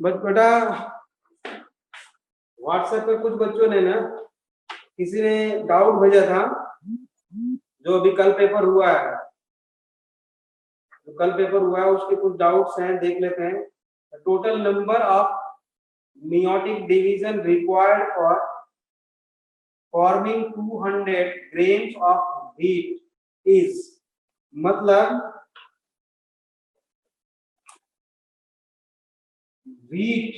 But बेटा WhatsApp पे कुछ बच्चों ने ना, किसी ने डाउट भेजा था, जो अभी कल पेपर हुआ है, उसके कुछ डाउट्स हैं, देख लेते हैं। Total number of meiotic division required for forming 200 grains of wheat is, मतलब व्हीट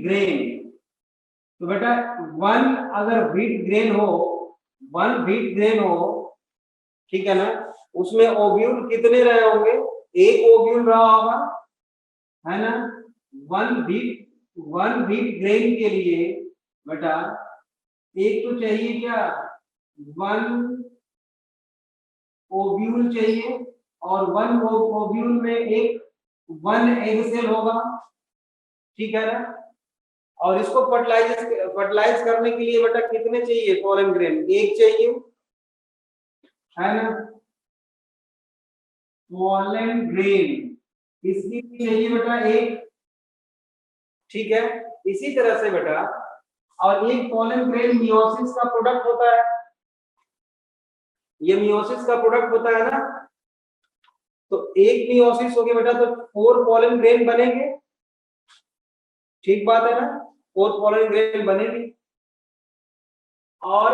ग्रेन, तो बेटा वन अगर व्हीट ग्रेन हो, ठीक है ना, उसमें ओव्यूल कितने रहे होंगे? एक ओव्यूल रहा होगा, है ना। वन व्हीट ग्रेन के लिए बेटा एक तो चाहिए क्या, वन ओव्यूल चाहिए, और वन ओव्यूल में एक वन एग सेल होगा, ठीक है ना। और इसको फर्टिलाइज करने के लिए बेटा कितने चाहिए पोलन ग्रेन? एक चाहिए, है ना। पोलन ग्रेन इसकी चाहिए बेटा एक, ठीक है। इसी तरह से बेटा, और एक पोलन ग्रेन मियोसिस का प्रोडक्ट होता है, ये मियोसिस का प्रोडक्ट होता है ना। तो एक मियोसिस हो गया बेटा तो 4 पोलन ग्रेन बनेंगे, ठीक बात है ना, 4 पोलन ग्रेन बनेगी। और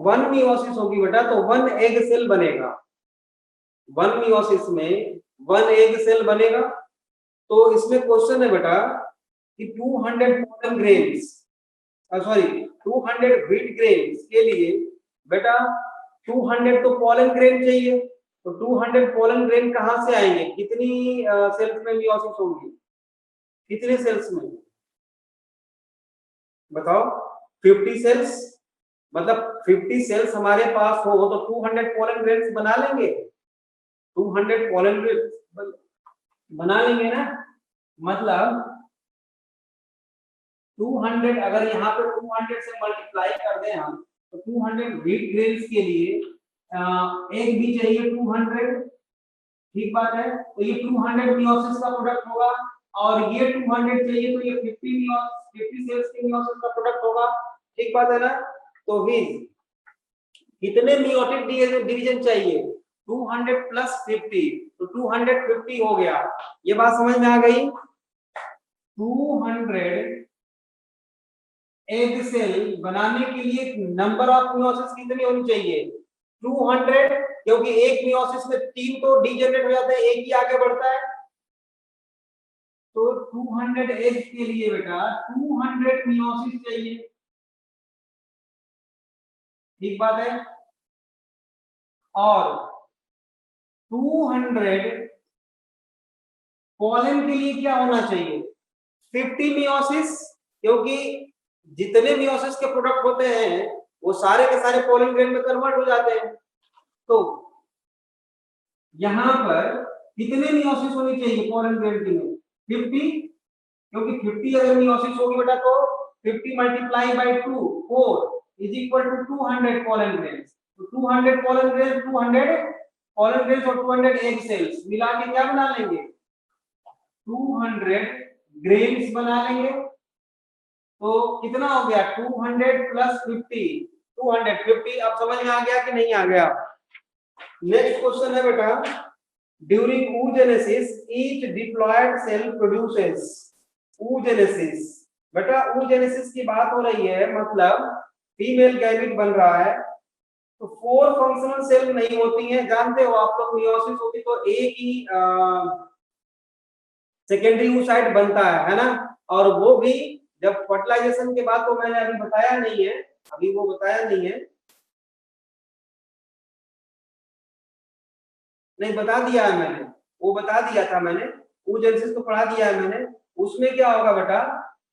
1 मियोसिस होगी बेटा तो 1 एग सेल बनेगा, 1 मियोसिस में 1 एग सेल बनेगा। तो इसमें क्वेश्चन है बेटा कि 200 pollen grains, sorry 200 wheat grains के लिए बेटा 200 तो पोलन ग्रेन चाहिए, तो 200 पोलन ग्रेन कहां से आएंगे? कितनी सेल्स में मियोसिस होंगी? कितने सेल्स में बताओ? 50 सेल्स, मतलब 50 सेल्स हमारे पास हो तो 200 पोलन ग्रेन्स बना लेंगे, 200 पोलन ग्रेन्स बना लेंगे ना। मतलब 200 अगर यहाँ पे 200 से मल्टीप्लाई कर दें हम, तो 200 व्हीट ग्रेन्स के लिए एक भी चाहिए 200, ठीक बात है। तो ये 200 मियोसिस का प्रोडक्ट होगा, और ये 200 चाहिए तो ये 50 सेल्स के मियोसिस का प्रोडक्ट होगा, ठीक बात है ना। तो भी कितने मियोटिक डिवीजन चाहिए? 200 प्लस 50, तो 250 हो गया। ये बात समझ में आ गई? 200 एग सेल बनाने के लिए नंबर ऑफ मियोसिस कितनी होनी चाहिए? 200, क्योंकि एक मियोसिस में 3 तो डीजेनरेट हो जाते हैं, एक ही आगे बढ़ता है। तो 200 एग के लिए बेटा 200 मियोसिस चाहिए, ठीक बात है। और 200 पोलन के लिए क्या होना चाहिए? 50 मियोसिस, क्योंकि जितने मियोसिस के प्रोडक्ट होते हैं वो सारे के सारे पोलन ग्रेन में कन्वर्ट हो जाते हैं। तो यहां पर कितने मियोसिस होनी चाहिए पोलन ग्रेन के लिए? 50, क्योंकि 50 अगर मियोसिस होगी बेटा तो 50 multiply by 2 4 is equal to 200 pollen grain. तो 200 पोलन ग्रेन, 200 पोलन ग्रेन और 200 एग सेल्स मिला के क्या बना लेंगे? 200 ग्रेन्स बना लेंगे। तो कितना हो गया? 200 प्लस 50, 250। अब समझ में आ गया कि नहीं आ गया? नेक्स्ट क्वेश्चन है बेटा, during oogenesis each diploid cell produces, oogenesis बेटा oogenesis की बात हो रही है, मतलब फीमेल गैमेट बन रहा है। तो 4 फंक्शनल सेल नहीं होती हैं, जानते हो आप लोग। मियोसिस होती तो एक ही सेकेंडरी oocyte बनता है ना। और वो भी जब फर्टिलाइजेशन के बाद, तो मैंने अभी बताया नहीं है, अभी वो बताया नहीं है, नहीं बता दिया है मैंने, वो बता दिया था मैंने, oogenesis तो पढ़ा दिया है मैंने। उसमें क्या होगा बेटा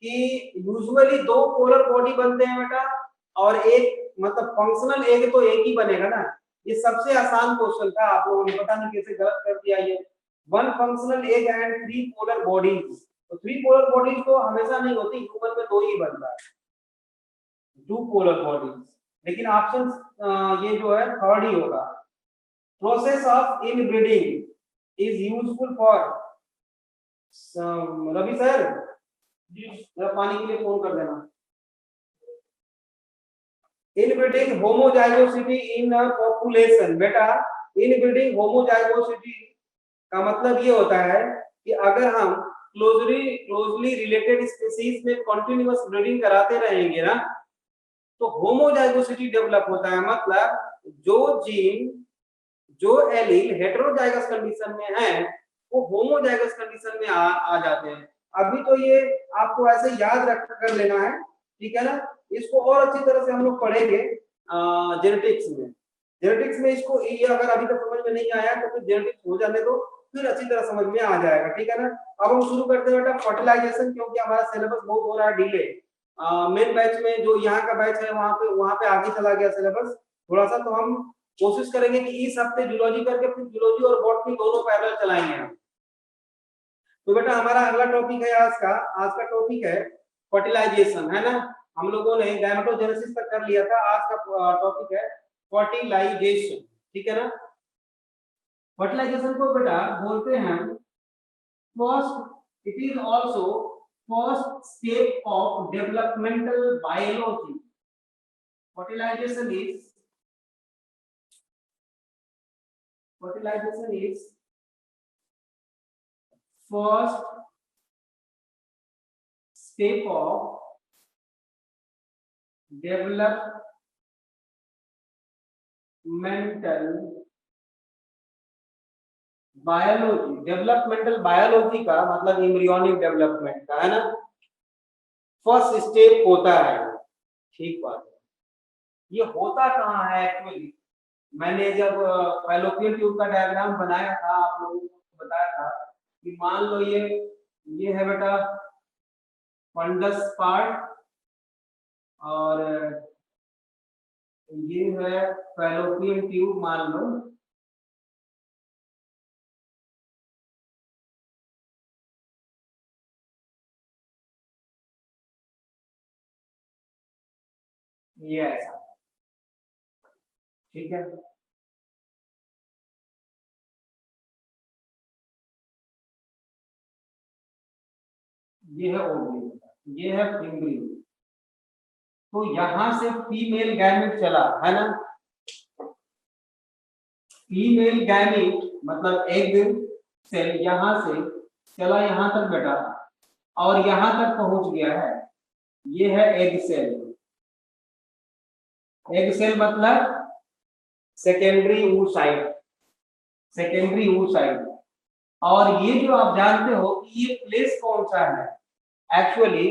कि यूजुअली 2 पोलर बॉडी बनते हैं बेटा, और एक मतलब फंक्शनल एग तो एक ही बनेगा ना। ये सबसे आसान क्वेश्चन था, आप लोगों ने पता नहीं कैसे गलत कर दिया ये। 1 functional egg and 3 polar bodies, तो 3 पोलर बॉडीज तो हमेशा नहीं होती, ह्यूमन में 2 ही बनता है, 2 पोलर बॉडीज। लेकिन ऑप्शन ये जो है थर्ड ही होगा। Process of inbreeding, is useful for Ravi sir ji जरा पानी के लिए फोन कर देना। Inbreeding homozygosity in a population, बेटा इनब्रीडिंग होमोजाइगोसिटी का मतलब ये होता है कि अगर हम क्लोजली रिलेटेड स्पीशीज में कंटिन्यूअस ब्रीडिंग कराते रहेंगे ना तो होमोजाइगोसिटी डेवलप होता है। मतलब जो जीन जो एलील हेटेरोजाइगस कंडीशन में है वो होमोजाइगस कंडीशन में आ जाते हैं। अभी तो ये आपको ऐसे याद रख कर लेना है, ठीक है ना। इसको और अच्छी तरह से हम लोग पढ़ेंगे जेनेटिक्स में। जेनेटिक्स में इसको ये अगर अभी तक समझ में नहीं आया तो फिर जेनेटिक्स हो जाने दो, फिर अच्छी तरह समझ में आ जाएगा, ठीक है ना। अब हम शुरू करते हैं बेटा फर्टिलाइजेशन, क्योंकि हमारा सिलेबस बहुत हो रहा है डिले। मेन बैच में जो यहाँ का बैच है वहां पे आगे चला गया सिलेबस थोड़ा सा, तो हम कोशिश करेंगे कि इस हफ्ते जूलॉजी करके फिर जूलॉजी और बॉटनी दोनों पैरेलल चलाएंगे हम। तो बेटा हमारा अगला टॉपिक है आज का टॉपिक है फर्टिलाइजेशन, है ना। हम लोगों ने गैमेटोजेनेसिस तक कर लिया था, आज का टॉपिक है फर्टिलाइजेशन, ठीक है ना। फर्टिलाइजेशन को बेटा बोलते हैं first, it is also first step of developmental biology. Fertilization is first step of developmental biology. Developmental biology का मतलब एम्ब्रियोनिक डेवलपमेंट का, है ना, फर्स्ट स्टेप होता है। ठीक बात है। ये होता कहाँ है एक्चुअली? मैंने जब फैलोपियन ट्यूब का डायग्राम बनाया था आप लोगों को बताया था कि मान लो ये है बेटा फंडस पार्ट और ये है फैलोपियन ट्यूब मान लो। ये ऐसा, ठीक है। ये है ओवरी, ये है एम्ब्रियो। तो यहां से फीमेल गैमेट चला, है ना। फीमेल गैमेट मतलब एग सेल यहां से चला यहां तक बेटा और यहां तक पहुंच गया है। ये है एग सेल। एग सेल मतलब सेकेंडरी oocyte, सेकेंडरी oocyte। और ये जो आप जानते हो कि ये प्लेस कौन सा है, actually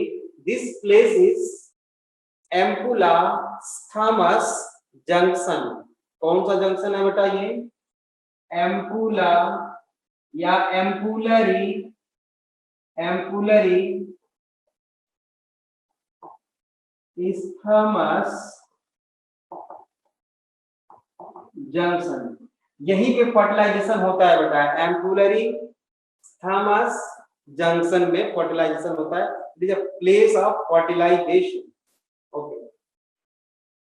this place is ampulla isthmus junction. कौन सा जंक्शन है बेटा? ये एम्पुला या एम्पुलरी, एम्पुलरी स्थामस जंक्शन। यहीं पे फर्टिलाइजेशन होता है बेटा, एम्पुलरी स्थामस जंक्शन में फर्टिलाइजेशन होता है। It is a place of fertilization. Okay,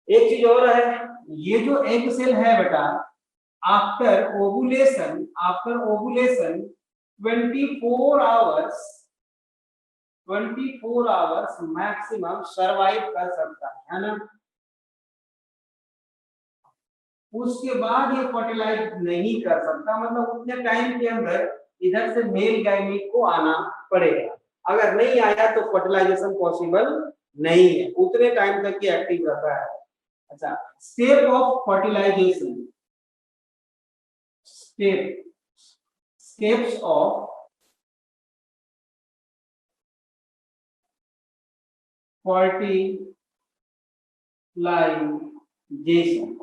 एक चीज और है, ये जो एग सेल है बेटा after ovulation 24 hours maximum survive कर सकता है ना। उसके बाद ये फर्टिलाइज नहीं कर सकता, मतलब उतने टाइम के अंदर इधर से मेल गैमीट को आना पड़ेगा। अगर नहीं आया तो फर्टिलाइजेशन पॉसिबल नहीं है, उतने टाइम तक ये एक्टिव रहता है। अच्छा, step of fertilization, steps of fertilization.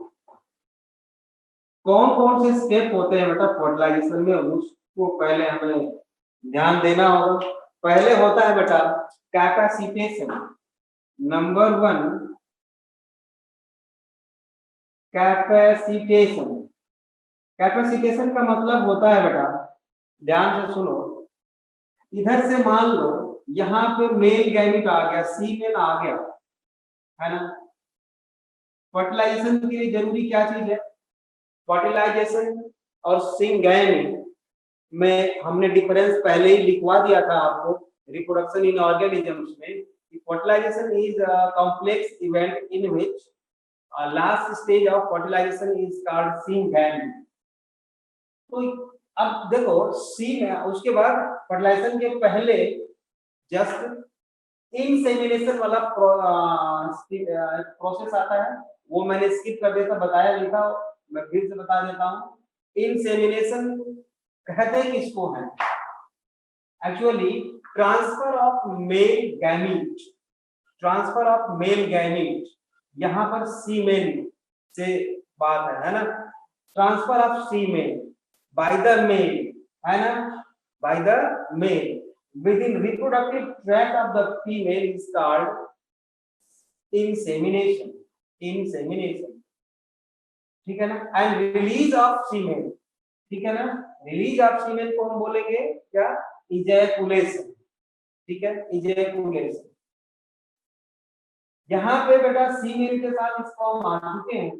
कौन कौन से स्टेप होते हैं बेटा फर्टिलाइजेशन में, उसको पहले हमें ध्यान देना होगा। पहले होता है बेटा कैपेसिटेशन। Number 1 capacitation. कैपेसिटेशन का मतलब होता है बेटा, ध्यान से सुनो, इधर से मान लो यहाँ पे मेल गैमीट आ गया, सीमेन आ गया, है ना। फर्टिलाइजेशन के लिए जरूरी क्या चीज है? फर्टिलाइजेशन और सिंगैमी में हमने डिफरेंस पहले ही लिखवा दिया था आपको रिप्रोडक्शन इन ऑर्गेनिजम्स में। Fertilization is a complex event in which last stage of fertilization is called syngamy. तो अब देखो सी में उसके बाद फर्टिलाइजेशन के पहले जस्ट इंसेमिनेशन वाला प्रोसेस आता है, वो मैंने स्किप कर दिया था, बताया नहीं था, मैं फिर से बता देता हूँ। इंसेमिनेशन कहते किसको है? Actually transfer of male gamete, transfer of male gamete, यहाँ पर सीमेन से बात है ना, transfer of semen by the male, है ना, by the male within reproductive tract of the female is called insemination, insemination, ठीक है ना। एंड रिलीज ऑफ सीमेन, ठीक है ना, रिलीज ऑफ सीमेन को हम बोलेंगे क्या? इजैकुलेशन, ठीक है, इजैकुलेशन। यहाँ पे बेटा सीमेन के साथ स्पर्म आ चुके हैं,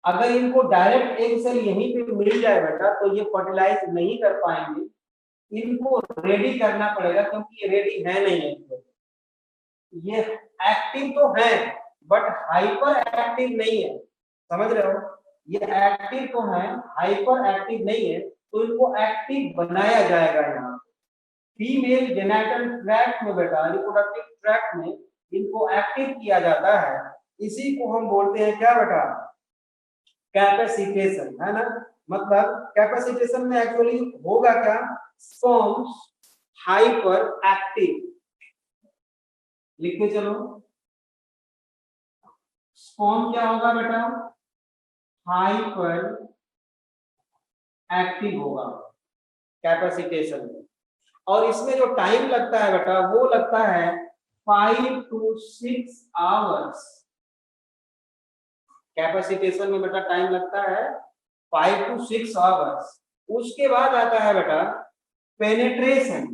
अगर इनको डायरेक्ट एग सेल यहीं पे मिल जाए बेटा तो ये फर्टिलाइज नहीं कर पाएंगे, इनको रेडी करना पड़ेगा, क्योंकि ये रेडी है नहीं है, ये एक्टिव तो है बट हाइपर एक्टिव नहीं है, समझ रहे हो? ये एक्टिव तो है, हाइपर एक्टिव नहीं है, तो इनको एक्टिव बनाया जाएगा। यहाँ फीमेल जेनिटल ट्रैक्ट में बेटा, रिप्रोडक्टिव ट्रैक्ट में इनको एक्टिव किया जाता है, इसी को हम बोलते हैं क्या बेटा? कैपेसिटेशन, है ना। मतलब कैपेसिटेशन में एक्चुअली होगा क्या? स्पर्म्स हाइपर एक्टिव, लिख के चलो, स्पर्म क्या होगा बेटा? हाइपर एक्टिव होगा कैपेसिटेशन में, और इसमें जो टाइम लगता है बेटा वो लगता है 5 to 6 आवर्स। कैपेसिटेशन में बेटा टाइम लगता है 5 to 6 आवर्स। उसके बाद आता है बेटा पेनेट्रेशन,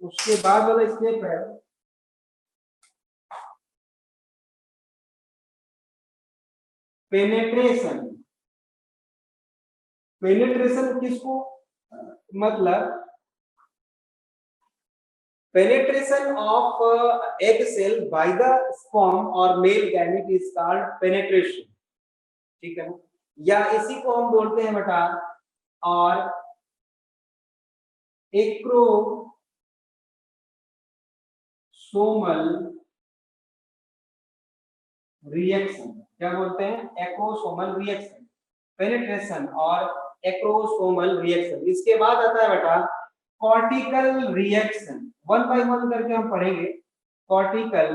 उसके बाद वाला स्टेप है पेनेट्रेशन। पेनेट्रेशन किसको मतलब? penetration of egg cell by the sperm or male gamete is called penetration, ठीक है, या इसी को हम बोलते हैं बेटा और एक्रोसोमल रिएक्शन। क्या बोलते हैं? एक्रोसोमल रिएक्शन, पेनिट्रेशन और एक्रोसोमल रिएक्शन। इसके बाद आता है बेटा cortical reaction, one by one करके हम पढ़ेंगे। कॉर्टिकल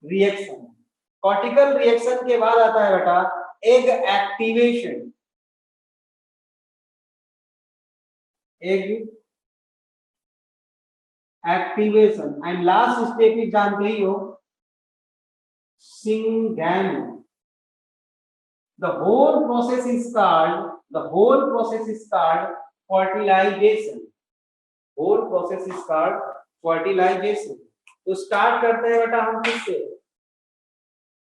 रिएक्शन, कॉर्टिकल रिएक्शन के बाद आता है बेटा egg activation, egg activation, and last step ही जानते ही हो syngamy. The whole process is called fertilization. Whole process is called fertilization. तो स्टार्ट करते हैं बेटा हम किससे?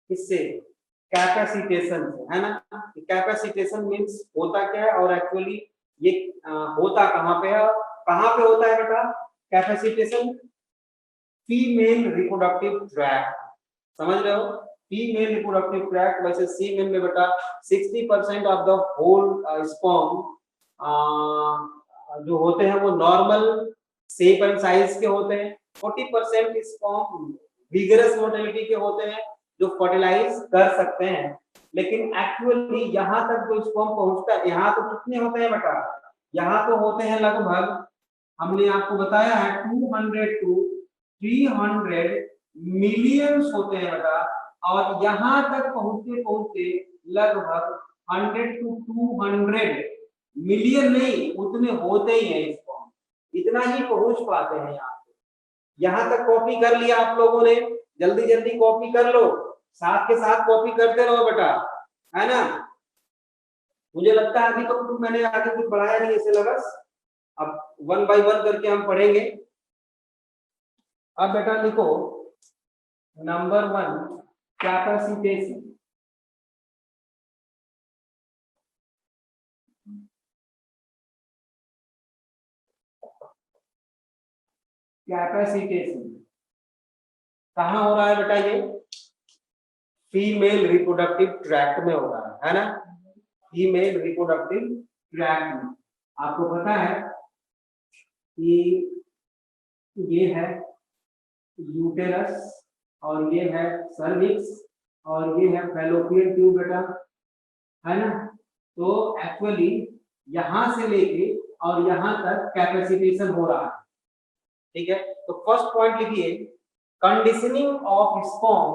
किससे? कैपेसिटेशन से, है ना। कैपेसिटेशन मींस होता क्या है और एक्चुअली ये होता कहाँ पे है? कहाँ पे होता है बेटा कैपेसिटेशन? फीमेल रिप्रोडक्टिव ट्रैक्ट, समझ रहे हो? फीमेल रिप्रोडक्टिव ट्रैक्ट, वैसे सीमेल में बेटा 60% ऑफ द होल स्पर्म जो होते हैं वो नॉर्मल शेप एंड साइज के होते हैं, 40% स्पर्म विगरस मोटिलिटी के होते हैं जो फर्टिलाइज कर सकते हैं। लेकिन एक्चुअली यहाँ तक जो स्पर्म पहुंचता है, यहाँ तो कितने होते हैं बेटा? यहाँ तो होते हैं लगभग, हमने आपको बताया है 200 to 300 मिलियंस होते हैं बेटा, और यहाँ तक पहुंचते पहुंचते लगभग 100 to 200 मिलियन नहीं, उतने होते ही हैं स्पर्म, इतना ही पहुंच पाते हैं यहाँ पे। यहाँ तक कॉपी कर लिया आप लोगों ने, जल्दी जल्दी कॉपी कर लो, साथ के साथ कॉपी करते रहो बेटा, है ना। मुझे लगता है अभी तो मैंने आगे कुछ बढ़ाया नहीं है सिलेबस, अब वन बाय वन करके हम पढ़ेंगे। अब बेटा लिखो नंबर 1 कैपेसिटेशन। कैपेसिटेशन कहाँ हो रहा है बेटा? ये फीमेल रिप्रोडक्टिव ट्रैक्ट में हो रहा है ना? फीमेल रिप्रोडक्टिव ट्रैक्ट में। आपको पता है कि ये है यूटेरस और ये है सर्विक्स और ये है फैलोपियन ट्यूब बेटा, है ना? तो एक्चुअली यहां से लेके और यहां तक कैपेसिटेशन हो रहा है, ठीक है? तो फर्स्ट पॉइंट लिखिए, conditioning of sperm,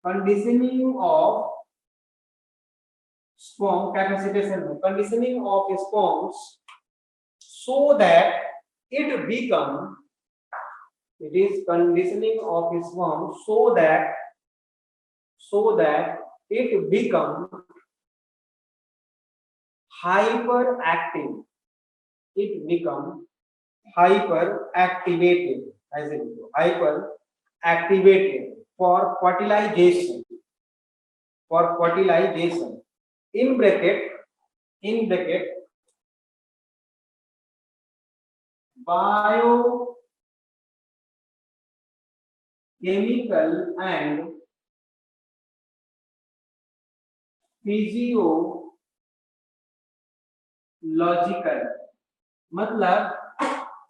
conditioning of sperm capacitation, conditioning of sperms so that it become, it is conditioning of sperm so that it become hyperactive, it become hyperactivated, as in hyperactivated for fertilization, in bracket biochemical and physiological, मतलब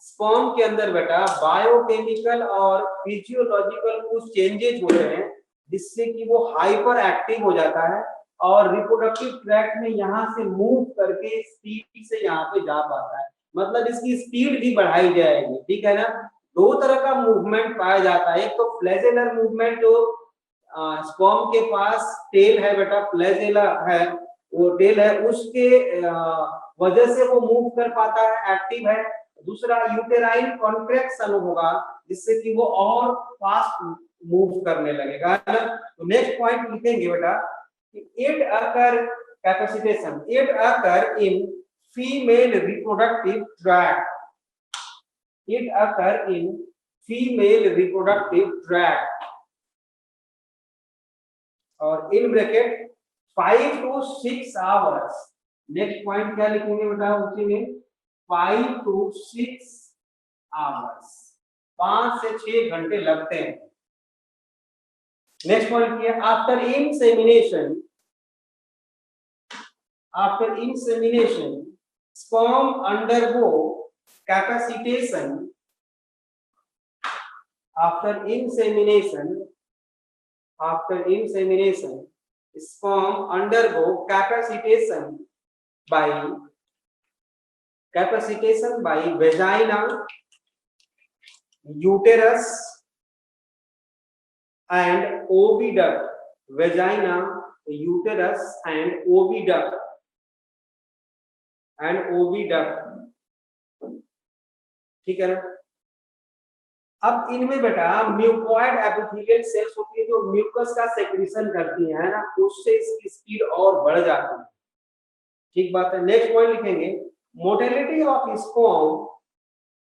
sperm के अंदर बेटा biochemical और physiological कुछ changes होते हैं जिससे कि वो हाइपर एक्टिव हो जाता है और रिप्रोडक्टिव ट्रैक्ट में यहाँ से मूव करके स्पीड से यहाँ पे जा पाता है, मतलब इसकी स्पीड भी बढ़ाई जाएगी, ठीक है ना? दो तरह का मूवमेंट पाया जाता है, एक तो फ्लैजेलर मूवमेंट, जो स्पर्म के पास टेल है बेटा, फ्लैजेला है, वो टेल है, उसके वजह से वो मूव कर पाता है, एक्टिव है। दूसरा यूटेराइन कॉन्ट्रैक्शन होगा जिससे कि वो और फास्ट मूव करने लगेगा, है ना? तो नेक्स्ट पॉइंट लिखेंगे बेटा, it occur capacitation, it occur in female reproductive tract, it occur in female reproductive tract और in bracket 5 to 6 hours। Next point क्या लिखेंगे बेटा उसी में, 5 to 6 hours, 5 से 6 घंटे लगते हैं। नेक्स्ट पॉइंट क्या है, after insemination sperm undergo capacitation, after insemination sperm undergo capacitation by vagina, uterus and oviduct, vagina, uterus and oviduct, ठीक है ना? अब इनमें बेटा म्यूकोइड एपिथेलियल सेल्स होती है जो म्यूकस का सेक्रेशन करती है ना, उससे इसकी स्पीड और बढ़ जाती है, ठीक बात है? नेक्स्ट पॉइंट लिखेंगे, motility of sperm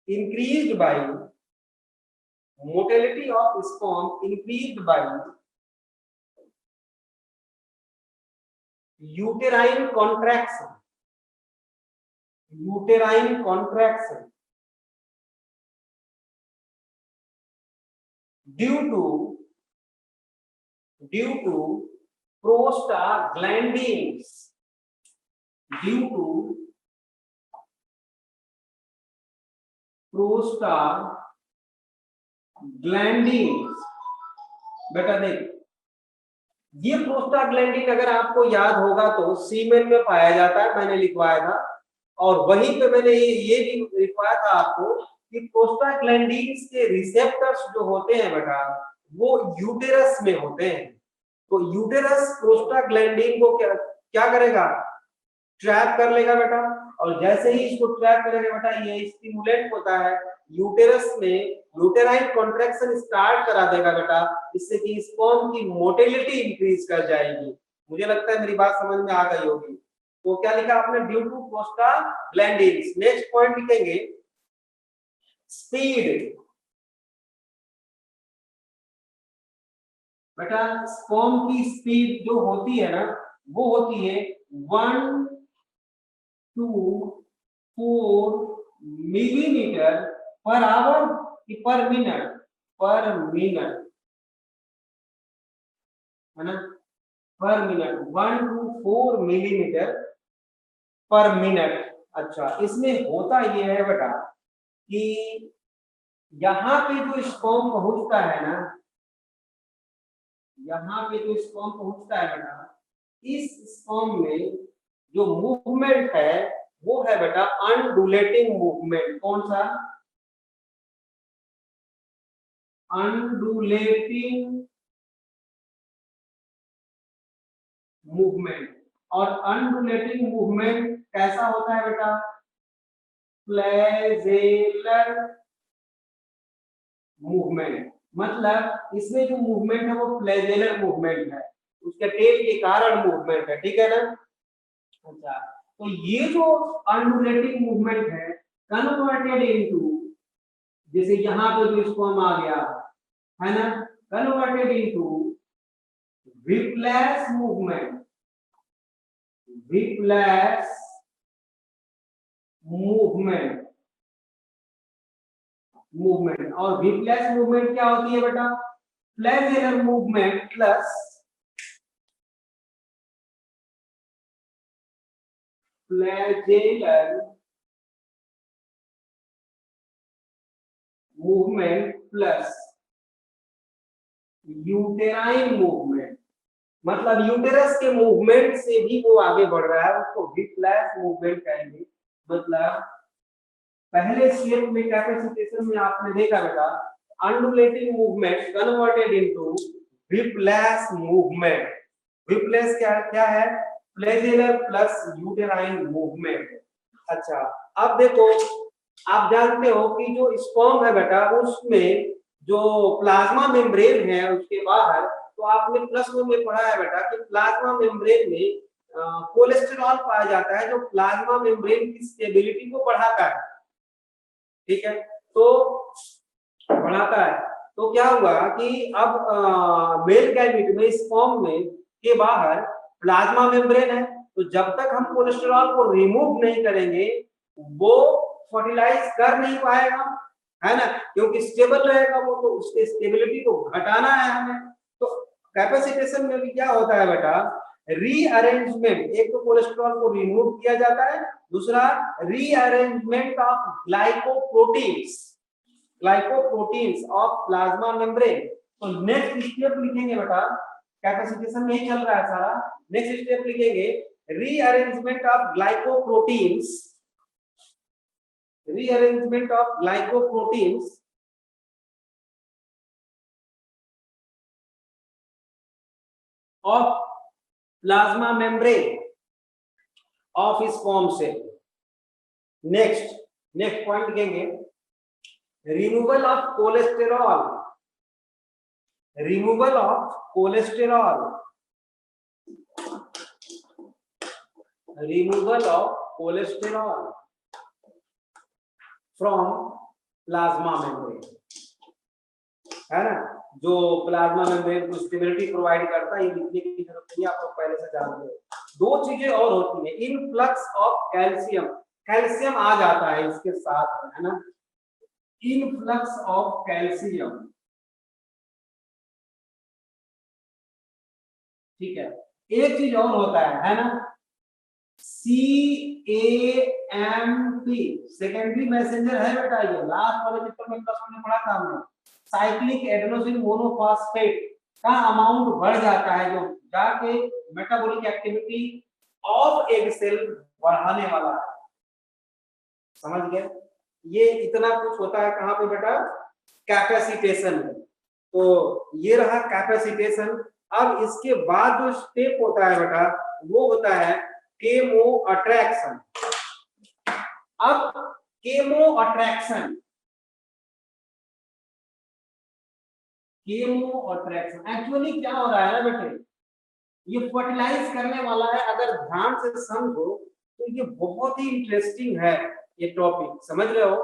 increased by uterine contraction due to prostaglandins, बेटा देख, ये प्रोस्टाग्लैंडिन अगर आपको याद होगा तो सीमेन में पाया जाता है, मैंने लिखवाया था, और वहीं पे मैंने ये भी लिखवाया था आपको कि प्रोस्टाग्लैंडिन्स के रिसेप्टर्स जो होते हैं बेटा वो यूटेरस में होते हैं। तो यूटेरस प्रोस्टाग्लैंडिन को क्या करेगा, ट्रैप कर लेगा बेटा, और जैसे ही इसको ट्रैप करेगा बेटा ये स्टिमुलेट होता है, यूटेरस में यूटेराइन कॉन्ट्रैक्शन स्टार्ट करा देगा बेटा, इससे कि स्पर्म की मोटिलिटी इंक्रीज कर जाएगी। मुझे लगता है मेरी बात समझ में आ गई होगी। तो क्या लिखा आपने, due to prostaglandins. Next point लिखेंगे, स्पीड, बेटा स्पर्म की स्पीड जो होती है ना वो होती है 1 to 4 मिलीमीटर पर आवर कि पर मिनट? पर मिनट है ना, पर मिनट 1 to 4 मिलीमीटर पर मिनट। अच्छा, इसमें होता ये है बेटा कि यहाँ पे जो स्पर्म पहुंचता है ना, यहाँ पे जो स्पर्म पहुंचता है बेटा, इस स्पर्म में जो मूवमेंट है वो है बेटा अनडुलेटिंग मूवमेंट। कौन सा? अनडुलेटिंग मूवमेंट। और अनडुलेटिंग मूवमेंट कैसा होता है बेटा? Flagellar movement. मतलब इसमें जो मूवमेंट है वो फ्लैजेलर मूवमेंट है, उसके टेल के कारण मूवमेंट है, ठीक है ना। अच्छा, तो ये जो अनडुलेटिंग मूवमेंट है कन्वर्टेड इनटू, जैसे यहाँ पे जो स्पर्म आ गया है ना, converted into whiplash movement. Whiplash movement, movement. और व्हिपलैश मूवमेंट क्या होती है बेटा? Flagellar movement plus flagellar movement plus uterine movement. मतलब यूटेरस के मूवमेंट से भी वो आगे बढ़ रहा है, उसको व्हिपलैश मूवमेंट कहेंगे। मतलब पहले स्टेप में कैपेसिटेशन में आपने देखा बेटा अनडुलेटिंग movement converted into whiplash movement. Whiplash क्या क्या है? फ्लैजेलर प्लस यूटेराइन मूवमेंट। अच्छा, अब देखो, आप जानते हो कि जो स्पर्म है बेटा उसमें जो प्लाज्मा मेम्ब्रेन है उसके बाहर, तो आपने प्लस वन में पढ़ा है बेटा कि प्लाज्मा मेम्ब्रेन में कोलेस्टेरॉल पाया जाता है जो प्लाज्मा मेम्ब्रेन की स्टेबिलिटी को बढ़ाता है, ठीक है। तो बढ़ाता है, तो क्या हुआ कि अब मेल गैमीट में स्पर्म में के बाहर प्लाज्मा मेम्ब्रेन है, तो जब तक हम कोलेस्टेरॉल को रिमूव नहीं करेंगे वो फर्टिलाइज कर नहीं पाएगा, है ना, क्योंकि स्टेबल रहेगा वो, तो उसके स्टेबिलिटी को घटाना है हमें। तो कैपेसिटेशन में भी क्या होता है बेटा? रीअरेंजमेंट, एक तो कोलेस्ट्रॉल को रिमूव किया जाता है, दूसरा rearrangement of glycoproteins, glycoproteins of plasma membrane. तो नेक्स्ट स्टेप लिखेंगे बेटा, कैपेसिटेशन में ही चल रहा है सारा, नेक्स्ट स्टेप लिखेंगे rearrangement of glycoproteins, rearrangement of glycoproteins of plasma membrane of sperm cell. Next next point लिखेंगे removal of cholesterol, removal of cholesterol, removal of cholesterol from plasma membrane, है ना, जो प्लाज्मा मेम्ब्रेन को stability provide करता है, ये लिखने की जरूरत नहीं, आप लोग पहले से जानते हो। दो चीजें और होती हैं, इनफ्लक्स ऑफ कैल्शियम, कैल्शियम आ जाता है इसके साथ, है ना, इनफ्लक्स ऑफ कैल्शियम, ठीक है। एक चीज और होता है ना, CAMP, सेकेंडरी मैसेंजर है बेटा, ये लास्ट वाले चैप्टर में क्लास में पढ़ा था हमने। साइक्लिक एडेनोसिन मोनोफॉस्फेट का अमाउंट बढ़ जाता है जो जाके metabolic activity of egg cell बढ़ाने वाला है, समझ गए। ये इतना कुछ होता है कहां पे बेटा? कैपेसिटेशन में। तो ये रहा कैपेसिटेशन। अब इसके बाद जो स्टेप होता है बेटा वो होता है केमो अट्रैक्शन। अब chemo attraction, chemo attraction actually क्या हो रहा है ना बेटे, ये फर्टिलाइज करने वाला है, अगर ध्यान से समझो तो ये बहुत ही इंटरेस्टिंग है ये टॉपिक, समझ रहे हो।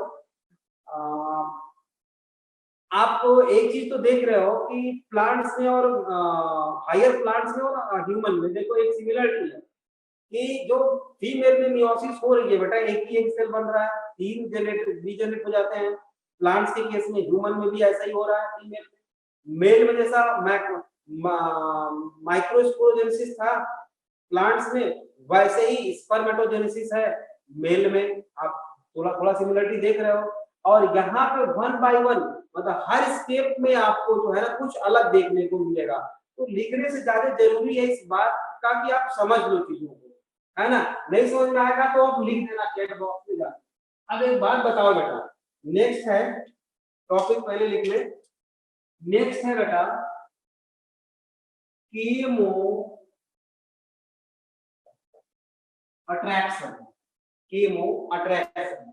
आप एक चीज तो देख रहे हो कि प्लांट्स में और हायर प्लांट्स में और ह्यूमन में देखो एक सिमिलरिटी है, कि जो फीमेल में मियोसिस हो रही है बेटा, एक ही एक सेल बन रहा है, 3 रीजनरेट हो जाते हैं। प्लांट्स के केस में, ह्यूमन में भी ऐसा ही हो रहा है। फीमेल में, मेल में जैसा माइक्रोस्पोरोजेनेसिस था प्लांट्स में, वैसे ही स्पर्मेटोजेनेसिस है मेल में। आप थोड़ा थोड़ा सिमिलरिटी देख रहे हो। और यहाँ पे 1 बाय 1 मतलब हर स्टेप में आपको जो है ना कुछ अलग देखने को मिलेगा। तो लिखने से ज्यादा जरूरी है इस बात का कि आप समझ लो चीजों को, है ना। नहीं समझ में आएगा तो आप लिख देना चैट बॉक्स में जाकर। अब एक बात बताओ बेटा, नेक्स्ट है टॉपिक, पहले लिख ले। नेक्स्ट है बेटा chemo attraction. Chemo attraction,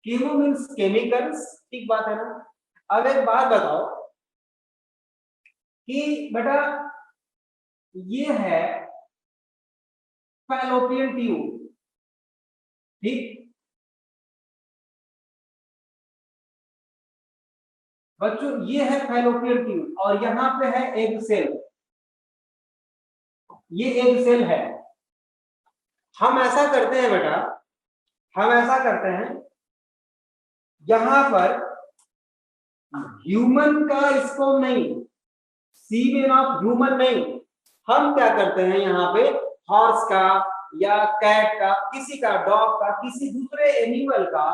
chemo means chemicals, ठीक बात है ना। अब एक बात बताओ कि बेटा ये है फैलोपियन ट्यूब, ठीक। बच्चों ये है फैलोपियन ट्यूब और यहाँ पे है एग सेल, ये एग सेल है। हम ऐसा करते हैं बेटा, हम ऐसा करते हैं यहां पर ह्यूमन का स्पर्म नहीं, सीमेन ऑफ ह्यूमन नहीं, हम क्या करते हैं यहाँ पे हॉर्स का या कैट का, किसी का, डॉग का, किसी दूसरे एनिमल का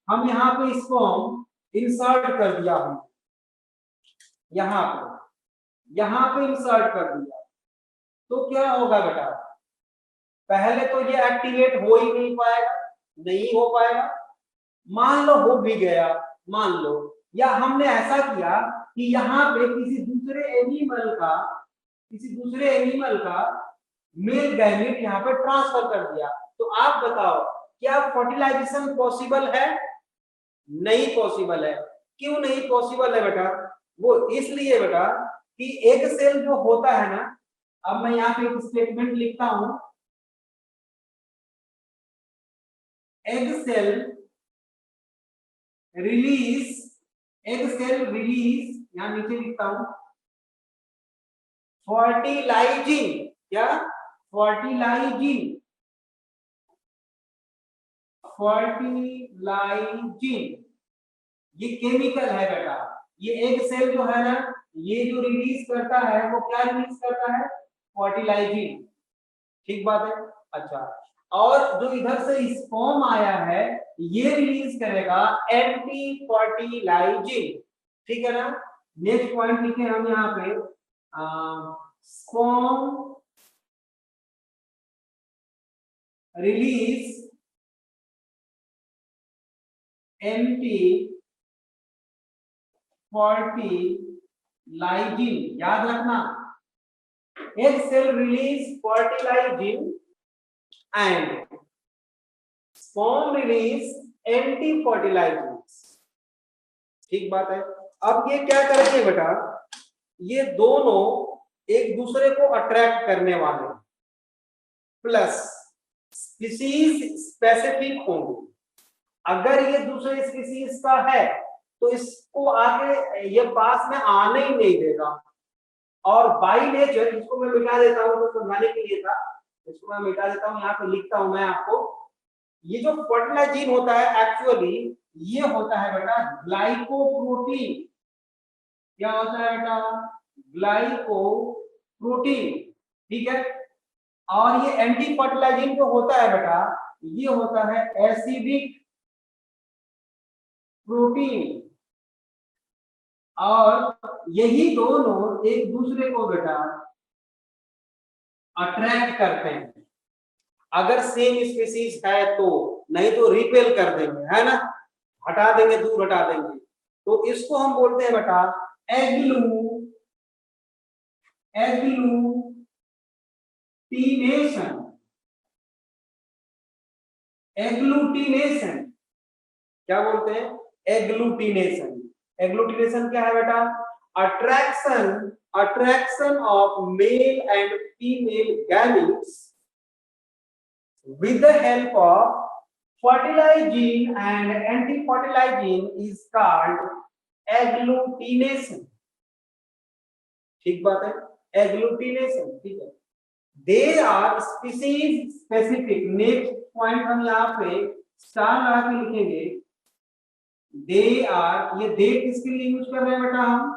हम यहाँ पे स्पर्म इंसर्ट कर दिया, हम यहाँ पे इंसर्ट कर दिया। तो क्या होगा बेटा, पहले तो ये एक्टिवेट हो ही नहीं पाएगा, नहीं हो पाएगा। मान लो हो भी गया, मान लो, या हमने ऐसा किया कि यहाँ पे किसी दूसरे एनिमल का मेल गैमेट यहाँ पे ट्रांसफर कर दिया। तो आप बताओ क्या फर्टिलाइजेशन पॉसिबल है? नहीं पॉसिबल है। क्यों नहीं पॉसिबल है बेटा? वो इसलिए बेटा कि एक सेल जो होता है ना, अब मैं यहाँ पे एक स्टेटमेंट लिखता हूं, एग सेल रिलीज, यहां नीचे लिखता हूं फर्टिलाइजिंग, क्या फर्टिलाइजिंग, ये केमिकल है बेटा। ये एग सेल जो है ना, ये जो रिलीज करता है वो क्या रिलीज करता है? फर्टिलाइजिंग, ठीक बात है। अच्छा, और जो इधर से स्पर्म आया है ये रिलीज करेगा एंटी फर्टिलाइजिंग, ठीक है ना। नेक्स्ट पॉइंट लिखे हम यहाँ पे, स्पर्म रिलीज एंटी फर्टिलाइजिंग, याद रखना, egg cell release fertilizing and sperm release anti fertilizing, ठीक बात है। अब ये क्या करेंगे बेटा, ये दोनों एक दूसरे को अट्रैक्ट करने वाले प्लस स्पीसीज स्पेसिफिक होंगे। अगर ये दूसरे स्पीसीज का है तो इसको आगे ये पास में आने ही नहीं देगा। और बाय नेचर, इसको मैं मिटा देता हूं तो समझाने के लिए था, इसको मैं मिटा देता हूं, यहाँ पे लिखता हूं मैं आपको। ये जो फर्टिलाइजिन होता है एक्चुअली ये होता है बेटा ग्लाइकोप्रोटीन। क्या होता है बेटा? ग्लाइकोप्रोटीन, ठीक है। और ये एंटी फर्टिलाइजिन जो होता है बेटा, ये होता है एसिडिक प्रोटीन। और यही दोनों एक दूसरे को बेटा अट्रैक्ट करते हैं अगर सेम स्पीसीज है तो, नहीं तो रिपेल कर देंगे, है ना, हटा देंगे, दूर हटा देंगे। तो इसको हम बोलते हैं बेटा एग्लूटिनेशन। एग्लूटिनेशन क्या बोलते हैं? एग्लूटिनेशन। एग्लूटिनेशन क्या है बेटा? Attraction of male and female gametes with the help of fertilizing and anti-fertilizing is called agglutination, ठीक बात है, एग्लूटिनेशन, ठीक है। They are species specific. Next point हम यहाँ पे स्टार लगा के लिखेंगे। दे आर, ये दे किसके लिए यूज कर रहे हैं बेटा हम?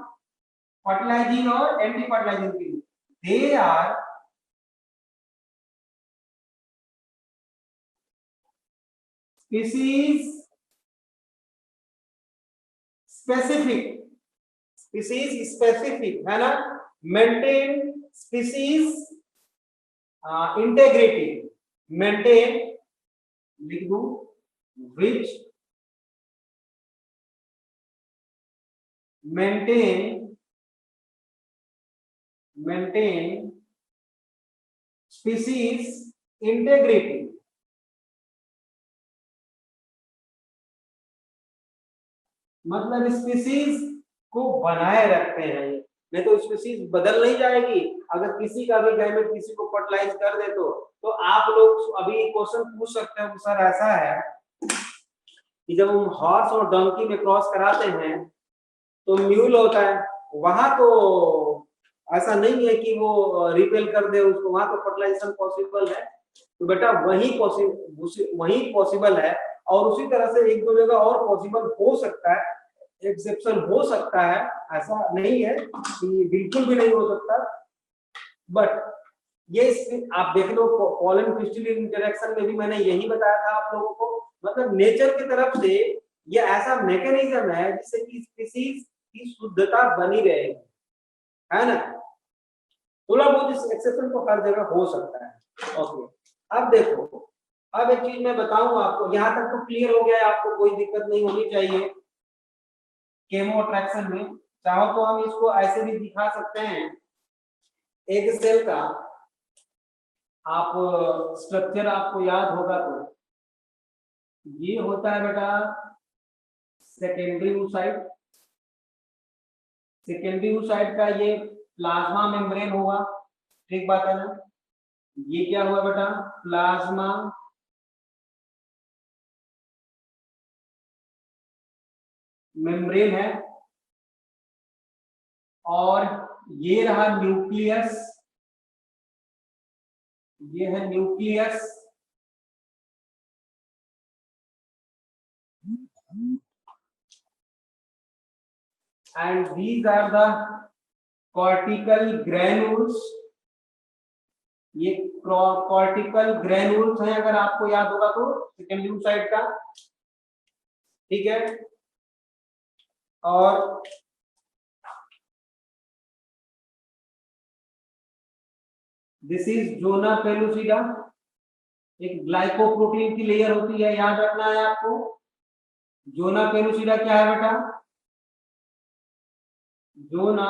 फर्टिलाइजिंग और एंटी फर्टिलाइजिंग के लिए। They are species specific, species specific है ना, मेंटेन स्पीसीज इंटेग्रिटी, मेंटेन लिख दूं, विच मेंटेन स्पीसीज इंटेग्रिटी। मतलब स्पीसीज को बनाए रखते हैं, नहीं तो स्पीसीज बदल नहीं जाएगी। अगर किसी का भी गैमेट किसी को फर्टिलाइज कर दे तो आप लोग अभी क्वेश्चन पूछ सकते हैं सर ऐसा है कि जब हम हॉर्स और डंकी में क्रॉस कराते हैं तो म्यूल होता है, वहां तो ऐसा नहीं है कि वो रिपेल कर दे उसको, वहां तो फर्टिलाइजेशन पॉसिबल है। तो बेटा वही पॉसिबल है, और उसी तरह से एक दो जगह और पॉसिबल हो सकता है, एक्सेप्शन हो सकता है, ऐसा नहीं है कि बिल्कुल भी नहीं हो सकता। बट ये आप देख लो पॉलन क्रिस्टल इंटरेक्शन में भी मैंने यही बताया था आप लोगों को। मतलब नेचर की तरफ से ये ऐसा मैकेनिज्म है जिससे कि स्पीसीज की शुद्धता बनी रहेगी, है ना। थोड़ा बहुत इस एक्सेप्शन तो हर जगह हो सकता है। ओके, अब देखो, अब एक चीज मैं बताऊंगा आपको, यहाँ तक तो क्लियर हो गया है, आपको कोई दिक्कत नहीं होनी चाहिए केमो अट्रैक्शन में। चाहो तो हम इसको ऐसे भी दिखा सकते हैं, एक सेल का आप स्ट्रक्चर आपको याद होगा तो ये होता है बेटा सेकेंडरी oocyte। सेकेंडरी oocyte का ये प्लाज्मा मेम्ब्रेन होगा, ठीक बात है ना। ये क्या हुआ बेटा? प्लाज्मा मेम्ब्रेन है, और ये रहा न्यूक्लियस, ये है nucleus, and these are the cortical granules। ये कॉर्टिकल ग्रेन्यूल्स हैं, अगर आपको याद होगा तो सेकेंडरी oocyte का, ठीक है। और दिस इज जोना पेलुसिडा, एक ग्लाइकोप्रोटीन की लेयर होती है, याद रखना है आपको। जोना पेलुसिडा क्या है बेटा? जोना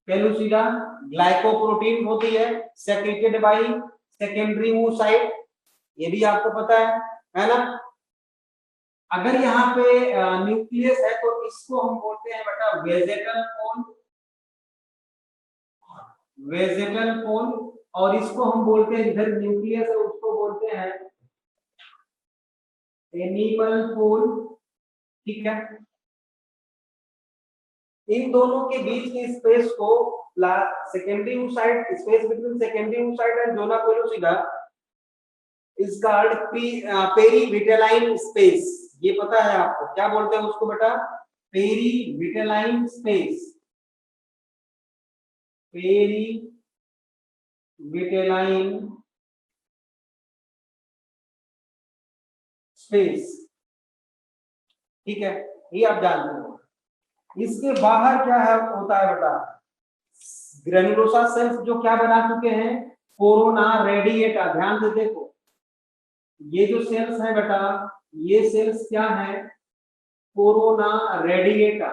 पेलुसिडा ग्लाइकोप्रोटीन होती है, सेक्रेटेड बाय सेकेंडरी oocyte, ये भी आपको पता है ना। अगर यहाँ पे न्यूक्लियस है तो इसको हम बोलते हैं बेटा वेजेटल पोल, वेजेटल पोल, और इसको हम बोलते हैं, इधर न्यूक्लियस है उसको बोलते हैं एनिमल पोल, ठीक है। इन दोनों के बीच की स्पेस को secondary oocyte, space between secondary oocyte and zona pellucida is called perivitelline space. ये पता है आपको, क्या बोलते हैं उसको बेटा? पेरीविटेलाइन स्पेस, पेरीविटेलाइन स्पेस, ठीक है, ये आप जानते हो। इसके बाहर क्या है होता है बेटा? ग्रेनुलोसा सेल्स जो क्या बना चुके हैं? Corona radiata. ध्यान से देखो, ये जो सेल्स है बेटा, ये सेल्स क्या है? Corona radiata.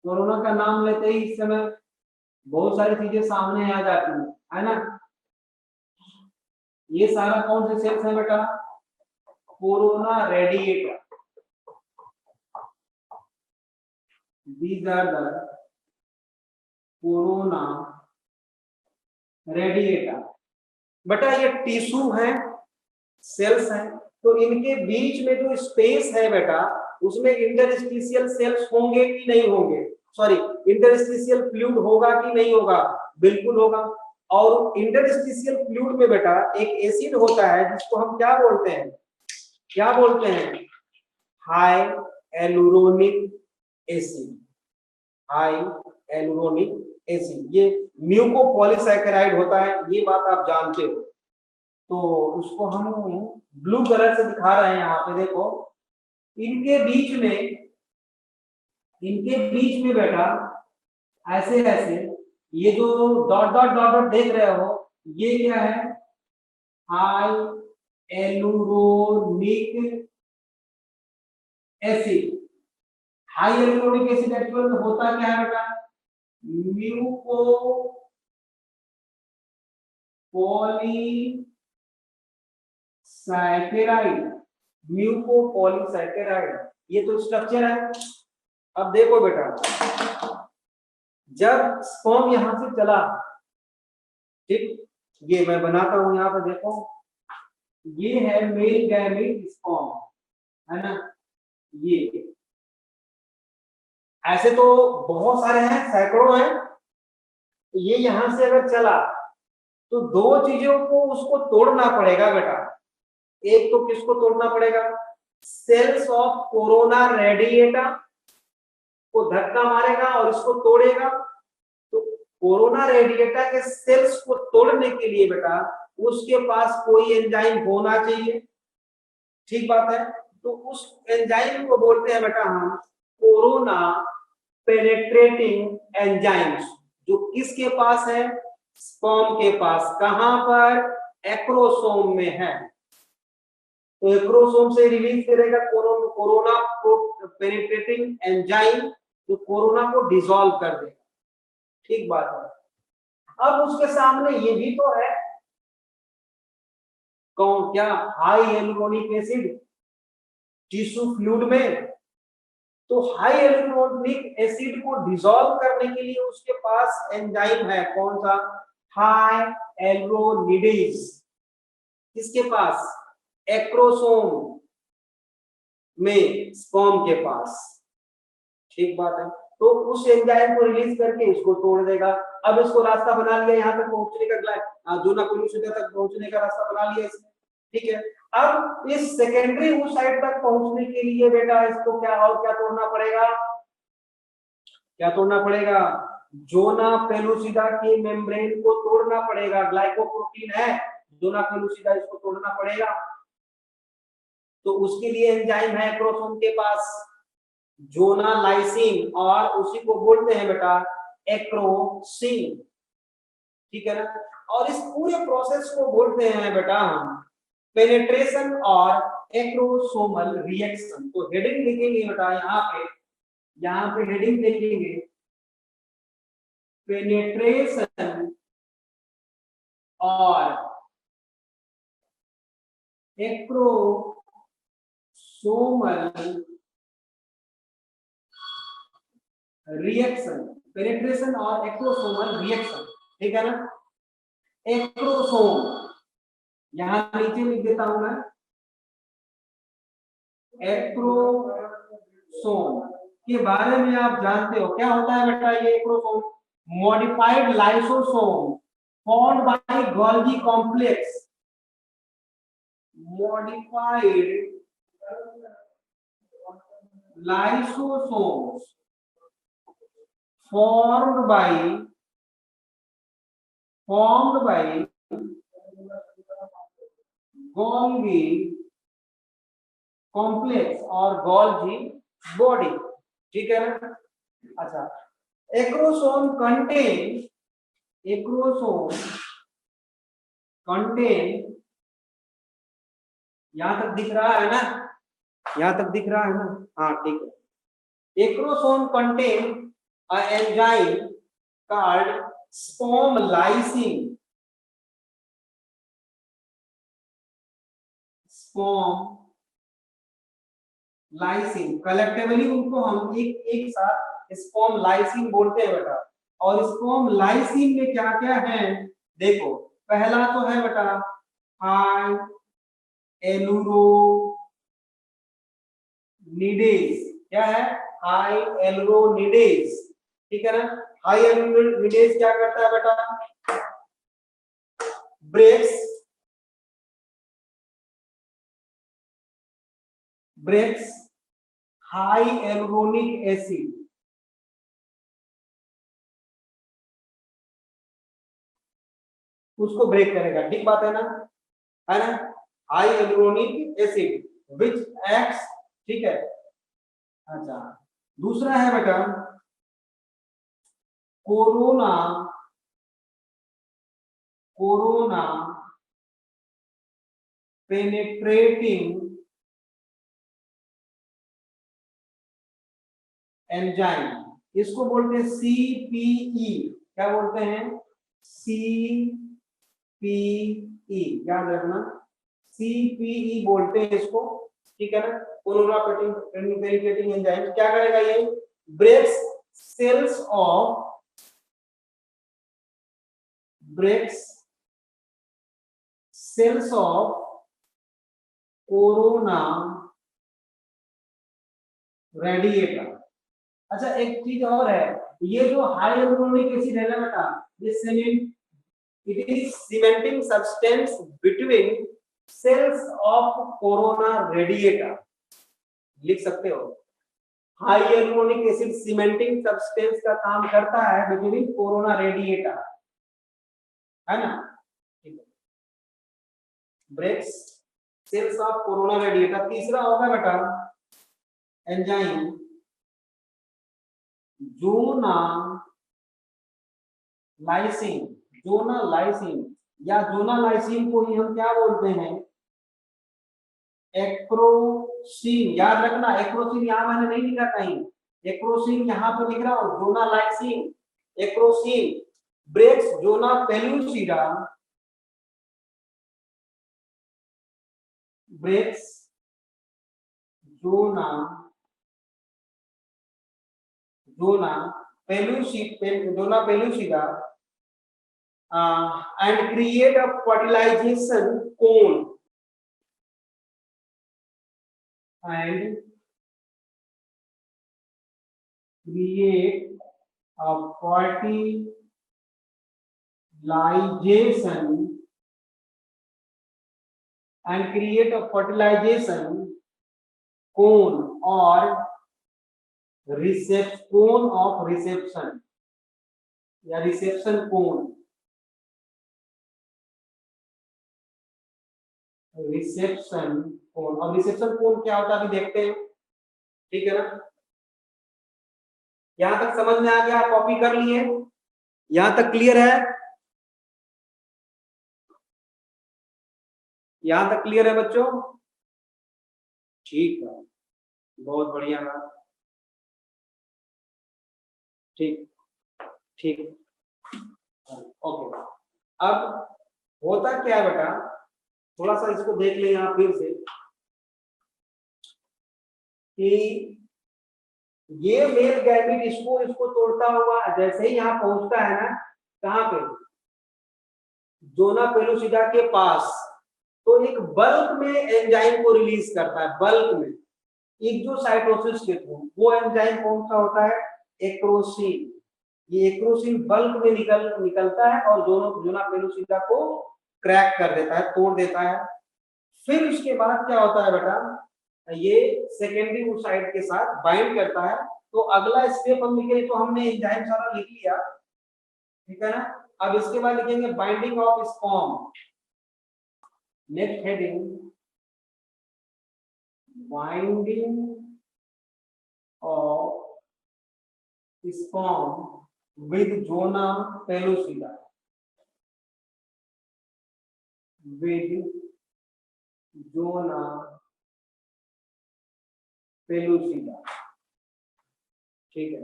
कोरोना का नाम लेते ही इस समय बहुत सारी चीजें सामने आ जाती है ना। ये सारा कौन से सेल्स है बेटा? Corona radiata. These are the corona radiata. बेटा ये टिश्यू है, सेल्स हैं, तो इनके बीच में जो स्पेस है बेटा, उसमें इंटरस्टिशियल सेल्स होंगे कि नहीं होंगे? सॉरी, इंटरस्टिशियल फ्लूइड होगा कि नहीं होगा? बिल्कुल होगा। और इंटरस्टिशियल फ्लूइड में बेटा एक एसिड होता है जिसको हम क्या बोलते हैं, क्या बोलते हैं, high एलुरोनिक acid, hyaluronic acid. ये म्यूकोपॉलीसैकेराइड होता है, ये बात आप जानते हो। तो उसको हम ब्लू कलर से दिखा रहे हैं यहाँ पे, देखो इनके बीच में बेटा ऐसे ऐसे ये जो डॉट डॉट डॉट डॉट देख रहे हो, ये क्या है, hyaluronic acid. Hyaluronic acid actual में होता क्या है बेटा, म्यूको पॉलीसैकेराइड, म्यूकोपॉलीसैकेराइड, ये तो स्ट्रक्चर है। अब देखो बेटा, जब स्पर्म यहां से चला, ठीक, ये मैं बनाता हूं यहाँ पे, देखो ये है मेल गैमेट स्पर्म, है ना, ये ऐसे तो बहुत सारे हैं, सैकड़ों हैं। ये यहां से अगर चला तो दो चीजों को उसको तोड़ना पड़ेगा बेटा। एक तो किसको तोड़ना पड़ेगा, सेल्स ऑफ कोरोना रेडिएटा को धक्का मारेगा और इसको तोड़ेगा। तो कोरोना रेडिएटा के सेल्स को तोड़ने के लिए बेटा उसके पास कोई एंजाइम होना चाहिए, ठीक बात है। तो उस एंजाइम को बोलते हैं बेटा हम कोरोना पेनेट्रेटिंग एंजाइम्स, जो किसके पास है, स्पर्म के पास। कहां पर, एक्रोसोम में है। तो एक्रोसोम से रिलीज करेगा कोरोना पेनिट्रेटिंग एंजाइम, जो कोरोना को डिसॉल्व कर देगा, ठीक बात है। अब उसके सामने ये भी तो है, कौन, क्या, हाई एलुरोनिक एसिड टिश्यू फ्लूइड में। तो हाई एलुरोनिक एसिड को डिसॉल्व करने के लिए उसके पास एंजाइम है, कौन सा, हाई एलुरोनिडेज। किसके पास, एक्रोसोम में, स्पर्म के पास, ठीक बात है। तो उस एंजाइम को रिलीज करके इसको तोड़ देगा। अब इसको रास्ता बना लिया यहाँ तक पहुंचने का, जो नाकुलुसिदा तक पहुंचने का रास्ता बना लिया इसने, ठीक है। अब इस सेकेंडरी साइड तक पहुंचने के लिए बेटा इसको क्या और क्या तोड़ना पड़ेगा, क्या तोड़ना पड़ेगा, जोना पेलुसिडा के मेम्ब्रेन को तोड़ना पड़ेगा। ग्लाइकोप्रोटीन है जोना पेलुसिडा, इसको तोड़ना पड़ेगा। तो उसके लिए एंजाइम है एक्रोसोम के पास, जोना लाइसिन, और उसी को बोलते हैं बेटा एक्रोसिन, ठीक है ना। और इस पूरे प्रोसेस को बोलते हैं बेटा हम पेनिट्रेशन और एक्रोसोमल रिएक्शन। तो हेडिंग लिखेंगे बेटा यहाँ पे हेडिंग लिखेंगे पेनिट्रेशन और एक्रोसोमल रिएक्शन, पेनिट्रेशन और एक्रोसोमल रिएक्शन, ठीक है ना। एक्रोसोम यहां नीचे लिख देता हूं मैं, एक्रोसोम के बारे में आप जानते हो क्या होता है बेटा, ये acrosome modified lysosome formed by Golgi complex, modified lysosomes formed by Golgi complex और Golgi body, ठीक है ना। अच्छा, एक्रोसोम कंटेन यहां तक दिख रहा है ना, यहां तक दिख रहा है ना, हाँ ठीक है। Acrosome contain a enzyme called sperm lysine, sperm lysine collectively उनको हम एक साथ स्पर्म लाइसिन बोलते हैं बेटा। और स्पर्म लाइसिन में क्या क्या है, देखो पहला तो है बेटा हाई एलुरोनिडेज, क्या है, हाई एलुरोनिडेज, ठीक है ना। हाई एलुरोनिडेज क्या करता है बेटा, ब्रेक्स हाइएलुरोनिक एसिड, उसको ब्रेक करेगा, ठीक बात है ना, हाइएलुरोनिक एसिड विच एक्ट्स, ठीक है। अच्छा, दूसरा है बेटा कोरोना पेनेट्रेटिंग एंजाइम, इसको बोलते हैं सीपीई। क्या बोलते हैं? सीपीई, याद रखना, सीपीई बोलते हैं इसको, ठीक है ना। कोरोना पेनिट्रेटिंग एंजाइम क्या करेगा? ये breaks cells of corona radiator. अच्छा, एक चीज और है, ये जो हाइएलुरोनिक एसिड है ना बेटा, ये it is cementing substance between cells of corona radiator, लिख सकते हो। हाइएलुरोनिक एसिड सीमेंटिंग सब्सटेंस का काम करता है बिटवीन कोरोना रेडिएटर, है ना, ठीक है। Breaks cells of corona radiator. तीसरा होगा बेटा एंजाइम जोनालाइसिन या जोनालाइसिन को ही हम क्या बोलते हैं? एक्रोसिन। याद रखना, एक्रोसिन यहां मैंने नहीं लिखा कहीं, एक्रोसिन यहां पे लिख रहा हूं, zonalysin, acrosin. Breaks zona pellucida, breaks zona pellucida and create a fertilization cone and create a fertilization cone or cone of reception या रिसेप्शन कोन, रिसेप्शन कोन। और रिसेप्शन कोन क्या होता है अभी देखते हैं, ठीक है ना। यहां तक समझ में आ गया? कॉपी कर लिए? यहां तक क्लियर है? यहां तक क्लियर है बच्चों? ठीक है, बहुत बढ़िया बात, ठीक ठीक, ओके। अब होता क्या है बेटा, थोड़ा सा इसको देख लें आप फिर से कि ये मेल गैमेट इसको तोड़ता हुआ जैसे ही यहाँ पहुंचता है ना, कहाँ पे? जोना पेलुसिडा के पास, तो एक बल्क में एंजाइम को रिलीज करता है, बल्क में एक्सोसाइटोसिस के थ्रू। वो एंजाइम कौन सा होता है? एक्रोसिन। ये एक्रोसिन बल्क में निकलता है और जोना पेलुसिडा को क्रैक कर देता है, तोड़ देता है। फिर उसके बाद क्या होता है बेटा, ये सेकेंडरी साइड के साथ बाइंड करता है। तो अगला स्टेप हम लिखेंगे, तो हमने एंजाइम सारा लिख लिया, ठीक है ना। अब इसके बाद लिखेंगे binding of sperm, next heading binding of sperm with zona pellucida, with zona pellucida, ठीक है।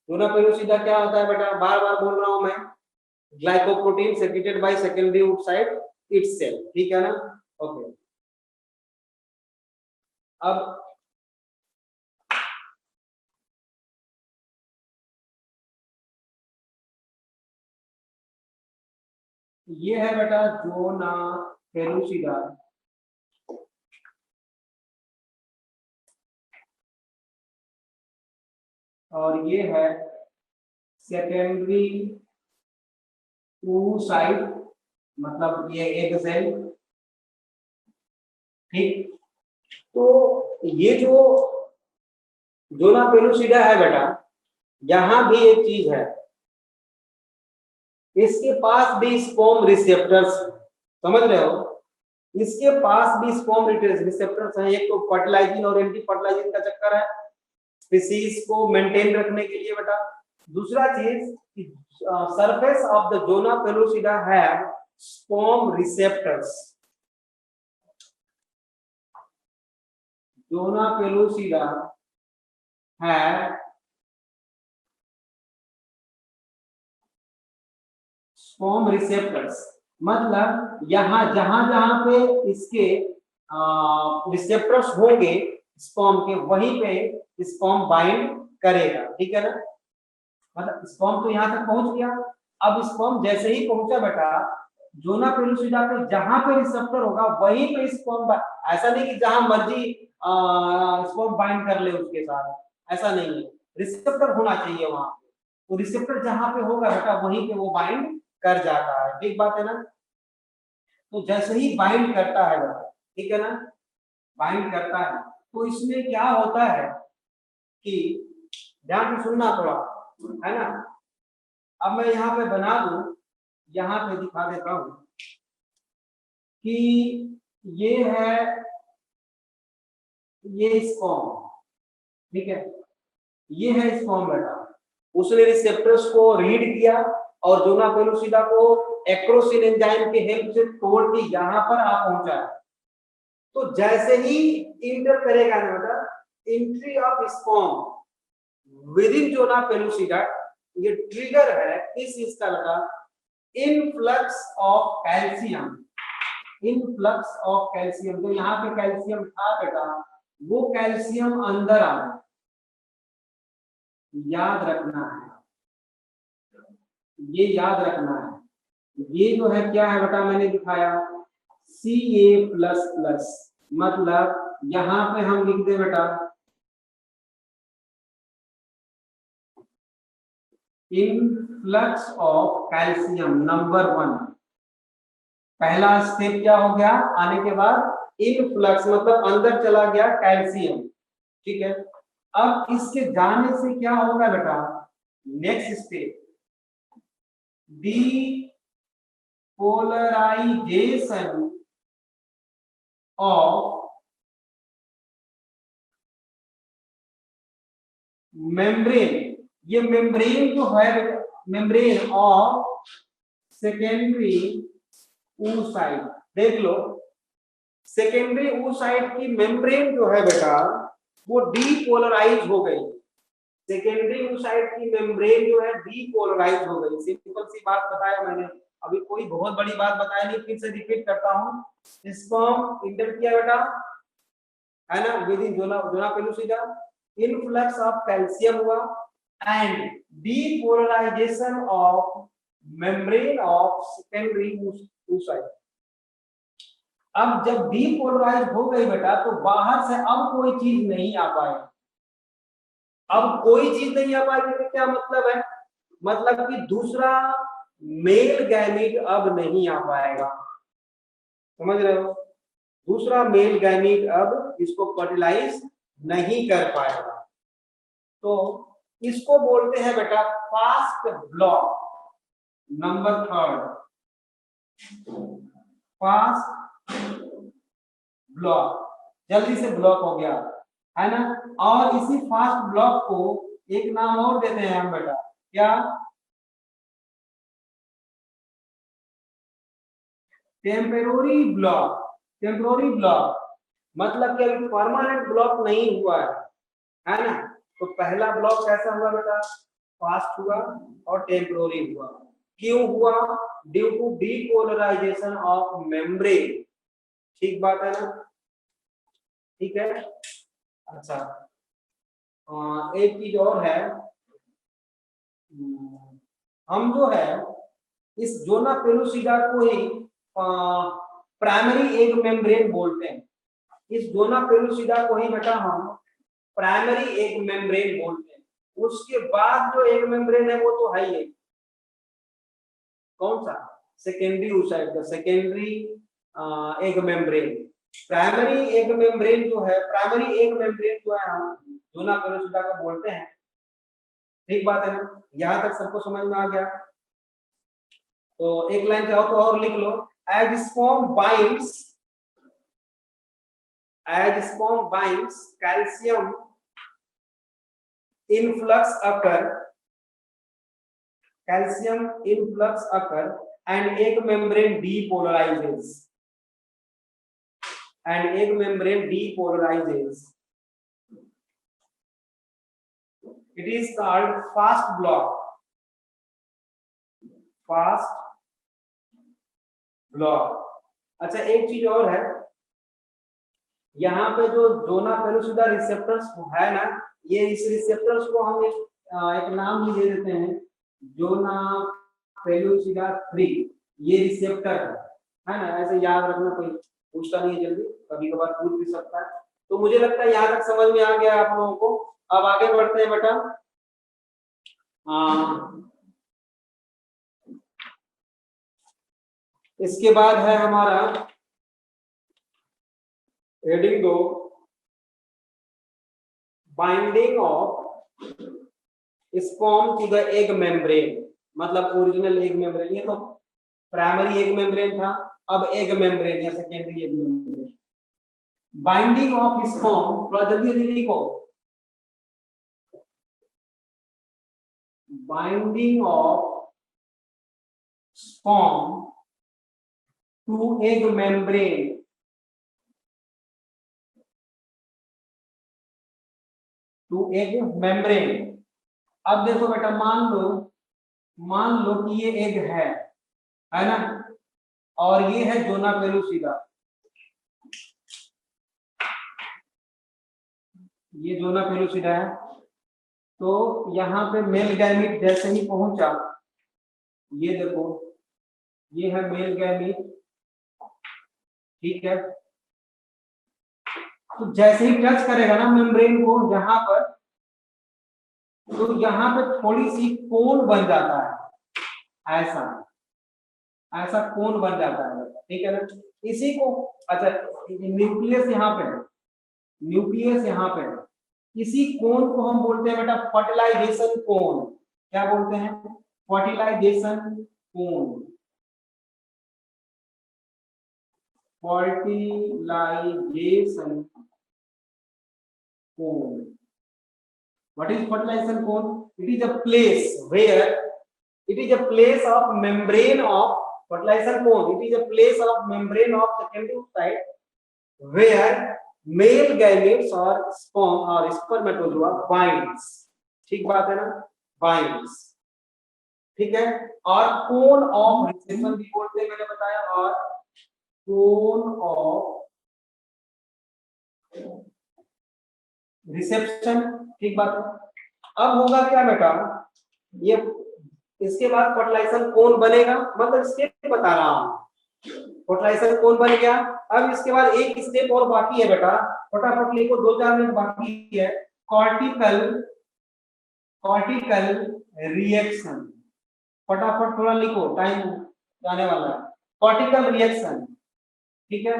जोना पेलुसिडा क्या होता है बेटा, बार बार बोल रहा हूं मैं, glycoprotein secreted by secondary oocyte itself, ठीक है ना, ओके। अब ये है बेटा जोना पेलुसिडा, और ये है सेकेंडरी oocyte मतलब ये एक सेल, ठीक। तो ये जो जोना पेलुसिडा है बेटा, यहां भी एक चीज है, इसके पास भी स्पर्म रिसेप्टर्स, समझ रहे हो, इसके पास भी स्पर्म रिसेप्टर्स हैं। एक तो फर्टिलाइजिंग और एंटी फर्टिलाइजिंग का चक्कर है स्पीसीज को मेंटेन रखने के लिए बेटा। दूसरा चीज, surface of the zona pellucida have sperm receptors. Zona pellucida है स्पर्म रिसेप्टर्स, मतलब यहां जहां जहां पे इसके रिसेप्टर्स होंगे स्पर्म के, वहीं पे स्पर्म बाइंड करेगा, ठीक है ना। मतलब स्पर्म तो यहां तक पहुंच गया। अब स्पर्म जैसे ही पहुंचा बेटा जोना पेलुसिडा पे, जहां पे रिसेप्टर होगा वहीं पे स्पर्म, ऐसा नहीं कि जहां मर्जी स्पर्म बाइंड कर ले उसके साथ, ऐसा नहीं है, रिसेप्टर होना चाहिए वहां पे। तो रिसेप्टर जहां पे होगा बेटा वहीं पे वो बाइंड कर जाता है, ठीक बात है ना। तो जैसे ही बाइंड करता है बेटा, ठीक है ना, बाइंड करता है, तो इसमें क्या होता है कि ध्यान से सुनना थोड़ा, है ना। अब मैं यहाँ पे बना दूं, यहाँ पे दिखा देता हूं कि ये है, ये स्पर्म, ठीक है, ये है स्पर्म बेटा। उसने रिसेप्टर्स को रीड किया और जोना पेलुसिडा को एक्रोसिन एंजाइम के हेल्प से तोड़ के यहाँ पर आ पहुंचा है। तो जैसे ही इंटर करेगा ना बेटा, entry of sperm within zona pellucida, ये ट्रिगर है इस इसका लगा influx of calcium, influx of calcium. तो यहाँ पे कैल्शियम था बेटा, वो कैल्शियम अंदर आ रहा है, याद रखना है, ये याद रखना है। ये जो है क्या है बेटा, मैंने दिखाया Ca++, मतलब यहां पे हम लिख दे बेटा इनफ्लक्स ऑफ कैल्शियम नंबर 1। पहला स्टेप क्या हो गया, आने के बाद इनफ्लक्स मतलब अंदर चला गया कैल्शियम, ठीक है। अब इसके जाने से क्या होगा बेटा, next step depolarization of membrane. ये मेम्ब्रेन जो है, मेम्ब्रेन ऑफ सेकेंडरी oocyte, देख लो सेकेंडरी oocyte की मेम्ब्रेन जो है बेटा वो डीपोलराइज हो गई। सेकेंडरी oocyte की मेम्ब्रेन जो है डीपोलराइज हो गई। सिंपल सी बात बताया मैंने, अभी कोई बहुत बड़ी बात बताया नहीं, फिर से रिपीट करता हूं। स्पर्म इंटर किया बेटा, है ना, within zona pellucida, influx of calcium हुआ and depolarization of membrane of secondary oocyte। अब जब डीपोलराइज हो गई बेटा, तो बाहर से अब कोई चीज नहीं आ पाएगी। अब कोई चीज नहीं आ पाएगी तो क्या मतलब है, मतलब कि दूसरा मेल गैमीट अब नहीं आ पाएगा, समझ रहे हो। दूसरा मेल गैमीट अब इसको फर्टिलाइज नहीं कर पाएगा। तो इसको बोलते हैं बेटा fast block number 3, fast block, जल्दी से ब्लॉक हो गया, है ना। और इसी फास्ट ब्लॉक को एक नाम और देते हैं हम बेटा, क्या, टेम्पररी ब्लॉक। टेम्पररी ब्लॉक मतलब कि अभी परमानेंट ब्लॉक नहीं हुआ है ना। तो पहला ब्लॉक कैसा हुआ बेटा, फास्ट हुआ और टेम्पररी हुआ। क्यों हुआ, due to depolarization of membrane, ठीक बात है ना, ठीक है। अच्छा, एक चीज और है, हम जो है इस जोना पेलुसिडा को ही प्राइमरी एग मेम्ब्रेन बोलते हैं। इस जोना पेलुसिडा को ही बेटा हम प्राइमरी एग मेम्ब्रेन बोलते हैं। उसके बाद जो एग मेम्ब्रेन है वो तो है ही, कौन सा, सेकेंडरी oocyte का secondary egg membrane. Primary egg membrane जो है, प्राइमरी एग मेम्ब्रेन जो है हम जोना पेलोसिडा का बोलते हैं। ठीक बात है ना, यहाँ तक सबको समझ में आ गया? तो एक लाइन चाहो तो और लिख लो, as sperm binds calcium influx occur and egg membrane depolarizes it is called fast block अच्छा एक चीज और है, यहाँ पे जो जोना पेलोसिडा रिसेप्टर्स है ना, ये इस रिसेप्टर्स को हम एक नाम भी दे देते हैं, जोना पेलोसिडा 3। ये रिसेप्टर है ना, ऐसे याद रखना, कोई पूछता नहीं है जल्दी, कभी कभार पूछ भी सकता है। तो मुझे लगता है यहाँ तक समझ में आ गया आप लोगों को। अब आगे बढ़ते हैं बेटा। इसके बाद है हमारा heading 2, binding of sperm to the egg membrane, मतलब ओरिजिनल एग मेम्ब्रेन। ये तो प्राइमरी एग मेम्ब्रेन था, अब एग मेम्ब्रेन या secondary egg membrane. Binding of sperm, थोड़ा जल्दी जल्दी लिखो, binding of sperm to egg membrane, to egg membrane. अब देखो बेटा, मान लो कि ये एग है ना, और ये है जोना पेलोसिडा, ये जोना पेलोसिडा है। तो यहाँ पे मेल गैमीट जैसे ही पहुंचा, ये देखो ये है मेल गैमीट, ठीक है। तो जैसे ही टच करेगा ना मेम्ब्रेन को यहाँ पर, तो यहाँ पे थोड़ी सी कोन बन जाता है, ऐसा कोन बन जाता है, ठीक है ना। इसी को, अच्छा न्यूक्लियस यहाँ पे है, न्यूक्लियस यहाँ पे है, इसी कोन को हम बोलते हैं बेटा फर्टिलाइजेशन कोन। क्या बोलते हैं? Fertilization cone, fertilization cone. What is fertilization cone? It is a place where, it is a place of membrane of fertilization cone. It is a place of membrane of secondary oocyte where male gametes or sperm or spermatozoa binds. ठीक बात है ना, binds, ठीक है। और cone of reception भी बोलते हैं, मैंने बताया, और cone of रिसेप्शन, ठीक बात है। अब होगा क्या बेटा, ये इसके बाद फर्टिलाइजेशन कोन बनेगा, मतलब स्टेप बता रहा हूं, फर्टिलाइजेशन कोन बन गया। अब इसके बाद एक स्टेप और बाकी है बेटा, फटाफट लिखो, 2-4 मिनट बाकी है। कॉर्टिकल रिएक्शन, फटाफट थोड़ा लिखो, टाइम जाने वाला है। कॉर्टिकल रिएक्शन, ठीक है।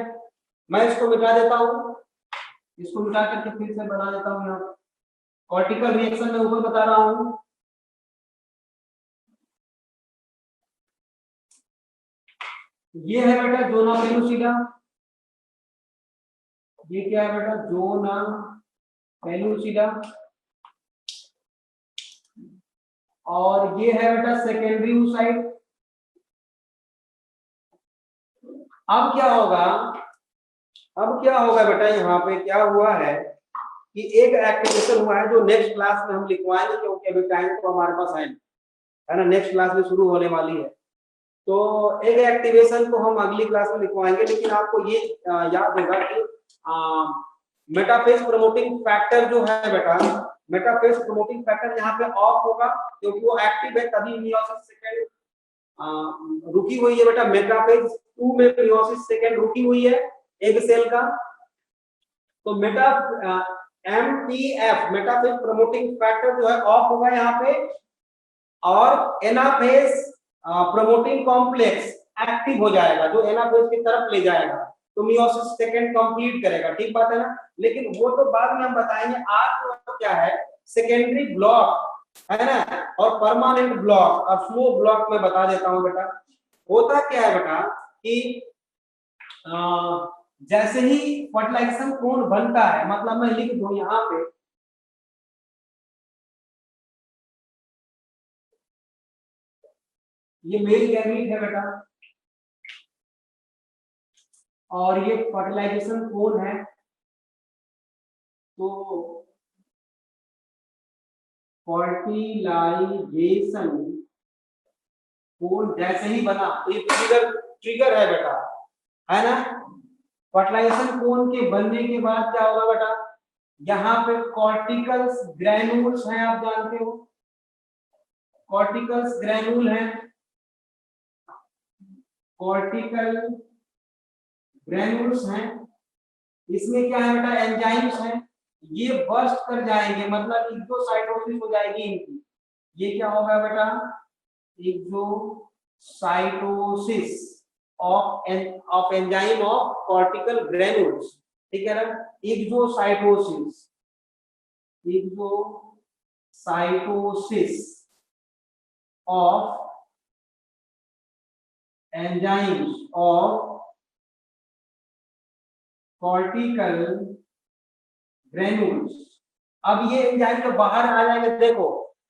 मैं इसको मिटा देता हूं, इसको मिटा करके फिर से बना देता हूं। यहाँ कॉर्टिकल रिएक्शन में ऊपर बता रहा हूं, ये है बेटा जोना पेलोसिडा, ये क्या है बेटा, जोना पेलोसिडा, और ये है बेटा सेकेंडरी oocyte। अब क्या होगा बेटा, यहाँ पे क्या हुआ है कि एक एक्टिवेशन हुआ है, जो नेक्स्ट क्लास में हम लिखवाएंगे, क्योंकि अभी टाइम तो हमारे पास है ना, नेक्स्ट क्लास में शुरू होने वाली है। तो एक एक्टिवेशन को हम अगली क्लास में लिखवाएंगे, लेकिन आपको ये याद होगा कि मेटाफेज प्रमोटिंग फैक्टर जो है बेटा, मेटाफेज प्रमोटिंग फैक्टर यहाँ पे ऑफ होगा, क्योंकि वो एक्टिव है, तभी मियोसिस सेकेंड रुकी हुई है बेटा। मेटाफेज 2 में मियोसिस सेकेंड रुकी हुई है एग सेल का। तो MPF मेटाफेज प्रमोटिंग फैक्टर जो है ऑफ होगा यहाँ पे, और एनाफेज प्रमोटिंग कॉम्प्लेक्स एक्टिव हो जाएगा, जो एनाफेज की तरफ ले जाएगा, तो मियोसिस सेकंड कंप्लीट करेगा। ठीक बात है ना। लेकिन वो तो बाद में हम बताएंगे। आज तो क्या है, सेकेंडरी ब्लॉक है ना, और परमानेंट ब्लॉक और स्लो ब्लॉक में बता देता हूं बेटा। होता क्या है बेटा कि जैसे ही फर्टिलाइजेशन कोण बनता है, मतलब मैं लिख दूं यहाँ पे, ये मेल गैमीट है बेटा और ये फर्टिलाइजेशन कोण है। तो फर्टिलाइजेशन कोण जैसे ही बना, ये ट्रिगर ट्रिगर है बेटा, है ना। फर्टिलाइजेशन कोण के बनने के बाद क्या होगा बेटा, यहाँ पे कॉर्टिकल्स ग्रैन्यूल्स हैं, आप जानते हो कॉर्टिकल्स ग्रैन्यूल हैं, कॉर्टिकल ग्रैन्यूल्स हैं। इसमें क्या है बेटा, एंजाइम्स हैं, ये बर्स्ट कर जाएंगे, मतलब एक्सोसाइटोसिस हो जाएगी इनकी। ये क्या होगा बेटा, exocytosis of enzyme of cortical granules. ठीक है ना, exocytosis, exocytosis of enzymes of cortical granules. अब ये एंजाइम जब बाहर आ जाएंगे, देखो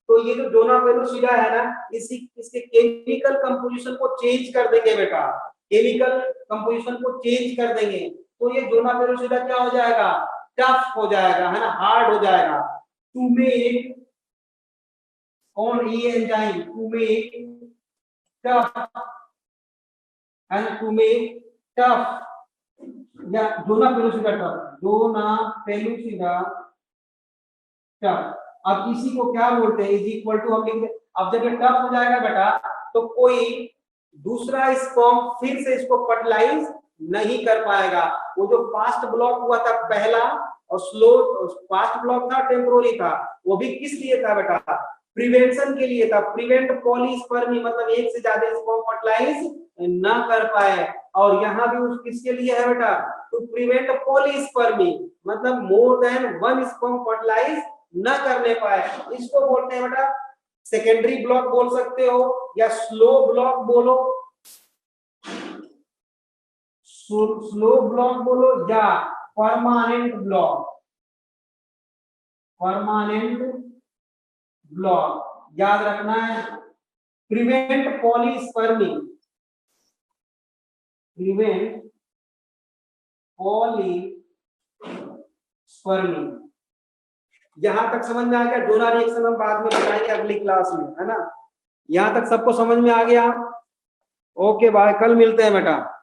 तो ये जो जोना पेलोसिडा है ना, इसके केमिकल कंपोजिशन को चेंज कर देंगे बेटा, केमिकल कंपोजिशन को चेंज कर देंगे। तो ये जोना पेलोसिडा क्या हो जाएगा, टफ हो जाएगा, है ना, हार्ड हो जाएगा। टू मेक कौन, ये एंजाइम टू मेक टफ, है ना, टू मेक टफ या zona pellucida tough, zona pellucida tough. अब इसी को क्या बोलते हैं, इज इक्वल टू, हम लिख दे। अब जब ये टफ हो जाएगा बेटा, तो कोई दूसरा स्पर्म फिर से इसको फर्टिलाइज नहीं कर पाएगा। वो जो फास्ट ब्लॉक हुआ था पहला, और स्लो फास्ट ब्लॉक था, टेम्पोररी था, वो भी किस लिए था बेटा, प्रिवेंशन के लिए था, प्रिवेंट पॉलीस्पर्मी, मतलब एक से ज्यादा स्पर्म फर्टिलाइज ना कर पाए। और यहाँ भी उस किसके लिए है बेटा, टू प्रिवेंट पॉलीस्पर्मी, मतलब more than one sperm fertilize न करने पाए। इसको बोलते हैं बेटा सेकेंडरी ब्लॉक बोल सकते हो, या स्लो ब्लॉक बोलो, स्लो ब्लॉक बोलो, या परमानेंट ब्लॉक, परमानेंट ब्लॉक याद रखना है। Prevent polyspermy, prevent polyspermy. यहां तक समझ में आ गया। डोनर रिएक्शन हम बाद में बताएंगे अगली क्लास में, है ना। यहां तक सबको समझ में आ गया। ओके बाय, कल मिलते हैं बेटा।